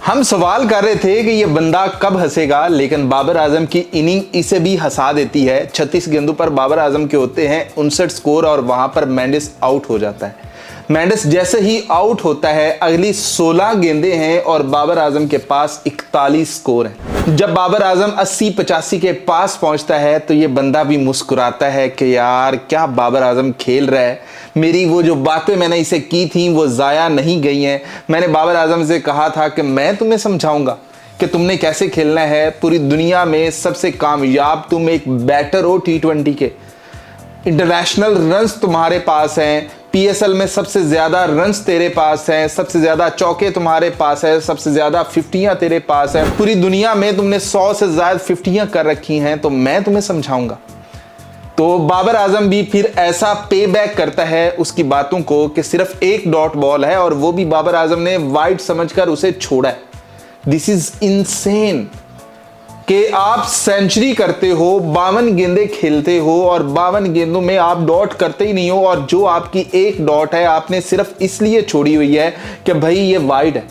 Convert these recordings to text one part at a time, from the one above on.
हम सवाल कर रहे थे कि ये बंदा कब हंसेगा, लेकिन बाबर आजम की इनिंग इसे भी हंसा देती है। 36 गेंदों पर बाबर आजम के होते हैं 59 स्कोर और वहां पर मेंडिस आउट हो जाता है। मेंडिस जैसे ही आउट होता है अगली 16 गेंदें हैं और बाबर आजम के पास 41 स्कोर है। जब बाबर आजम 80-85 के पास पहुंचता है तो ये बंदा भी मुस्कुराता है कि यार क्या बाबर आजम खेल रहा है, मेरी वो जो बातें मैंने इसे की थी वो ज़ाया नहीं गई हैं। मैंने बाबर आजम से कहा था कि मैं तुम्हें समझाऊंगा कि तुमने कैसे खेलना है। पूरी दुनिया में सबसे कामयाब तुम एक बैटर हो T20 के, इंटरनेशनल रन्स तुम्हारे पास हैं, पीएसएल में सबसे ज्यादा रन्स तेरे पास हैं, सबसे ज्यादा चौके तुम्हारे पास है, सबसे ज्यादा 50यां तेरे पास है, पूरी दुनिया में तुमने 100 से ज्यादा 50यां कर रखी हैं, तो मैं तुम्हें समझाऊंगा। तो बाबर आजम भी फिर ऐसा पे बैक करता है उसकी बातों को कि सिर्फ एक डॉट बॉल है और वो भी बाबर आजम ने वाइड समझकर उसे छोड़ा है। दिस इज इनसेन कि आप सेंचुरी करते हो, 52 गेंदें खेलते हो और 52 गेंदों में आप डॉट करते ही नहीं हो, और जो आपकी एक डॉट है आपने सिर्फ इसलिए छोड़ी हुई है कि भाई ये वाइड है,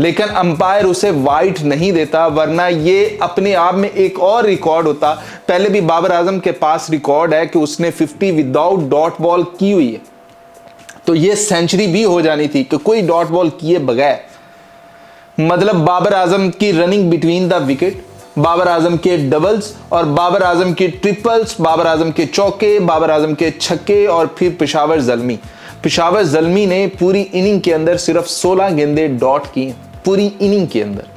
लेकिन अंपायर उसे वाइड नहीं देता, वरना ये अपने आप में एक और रिकॉर्ड होता। पहले भी बाबर आजम के पास रिकॉर्ड है कि उसने 50 विदाउट डॉट बॉल की हुई है, तो ये सेंचुरी भी हो जानी थी कि कोई डॉट बॉल किए बगैर। मतलब बाबर आजम की running between the wicket, Babar Azam के डबल्स और बाबर आजम के ट्रिपल्स, बाबर आजम के चौके, बाबर आजम के छक्के और फिर पेशावर जल्मी ने पूरी इनिंग के अंदर सिर्फ 16 गेंदें डॉट की पूरी इनिंग के अंदर।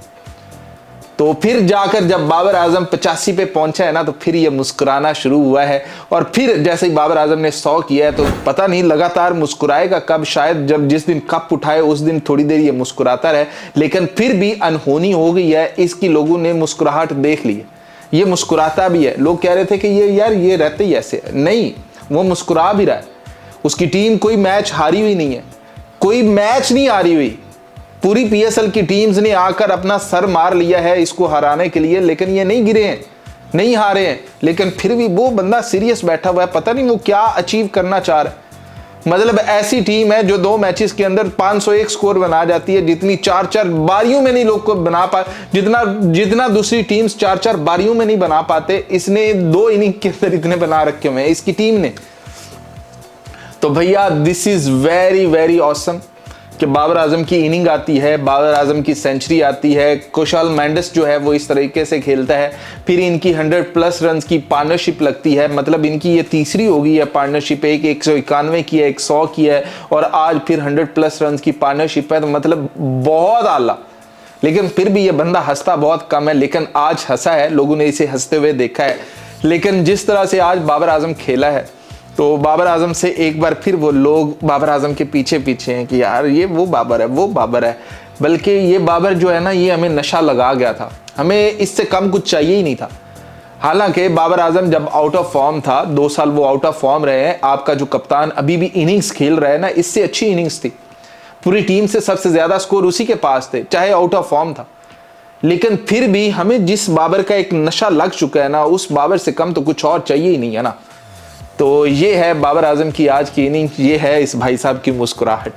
तो फिर जाकर जब बाबर आजम 85 पे पहुंचा है ना, तो फिर ये मुस्कुराना शुरू हुआ है। और फिर जैसे ही बाबर आजम ने 100 किया है तो पता नहीं लगातार मुस्कुराएगा कब, शायद जब जिस दिन कप उठाए उस दिन थोड़ी देर ये मुस्कुराता रहे, लेकिन फिर भी अनहोनी हो गई है। इसकी लोगों ने मुस्कुराहट देख ली है, ये मुस्कुराता भी है। लोग कह रहे थे कि ये यार ये रहते ही ऐसे, नहीं, वो मुस्कुरा भी रहा है। उसकी टीम कोई मैच हारी हुई नहीं है, कोई मैच नहीं हारी हुई। पूरी पीएसएल की टीम्स ने आकर अपना सर मार लिया है इसको हराने के लिए, लेकिन ये नहीं गिरे हैं, नहीं हारे हैं। लेकिन फिर भी वो बंदा सीरियस बैठा हुआ है, पता नहीं वो क्या अचीव करना चाह रहा है। मतलब ऐसी टीम है जो 2 मैचेस के अंदर 501 स्कोर बना जाती है, जितनी 4-4 बारियों में नहीं लोग को बना पा, जितना दूसरी टीम्स 4-4 बारियों में नहीं बना पाते, इसने 2 इनिंग के अंदर इतने बना रखे हुए हैं इसकी टीम ने। तो भैया this is very very awesome कि बाबर आजम की इनिंग आती है, बाबर आजम की सेंचुरी आती है, कुशाल मेंडिस जो है वो इस तरीके से खेलता है, फिर इनकी 100+ रन की पार्टनरशिप लगती है। मतलब इनकी ये तीसरी होगी है पार्टनरशिप, एक 191 की है, एक 100 की है और आज फिर 100+ रन की पार्टनरशिप है। तो मतलब बहुत आला। लेकिन फिर भी ये बंदा हंसता बहुत कम है, लेकिन आज हंसा है, लोगों ने इसे हंसते हुए देखा है। लेकिन जिस तरह से आज बाबर आजम खेला है, तो बाबर आजम से एक बार फिर वो लोग बाबर आजम के पीछे पीछे हैं कि यार ये वो बाबर है, वो बाबर है। बल्कि ये बाबर जो है ना, ये हमें नशा लगा गया था, हमें इससे कम कुछ चाहिए ही नहीं था। हालांकि बाबर आजम जब आउट ऑफ फॉर्म था, 2 साल वो आउट ऑफ फॉर्म रहे हैं, आपका जो कप्तान अभी भी इनिंग्स खेल रहा है ना, इससे अच्छी इनिंग्स थी। पूरी टीम से सबसे ज्यादा स्कोर उसी के पास थे, चाहे आउट ऑफ फॉर्म था। लेकिन फिर भी हमें जिस बाबर का एक नशा लग चुका है ना, उस बाबर से कम तो कुछ और चाहिए ही नहीं है ना। तो ये है बाबर आजम की आज की इनिंग, ये है इस भाई साहब की मुस्कुराहट।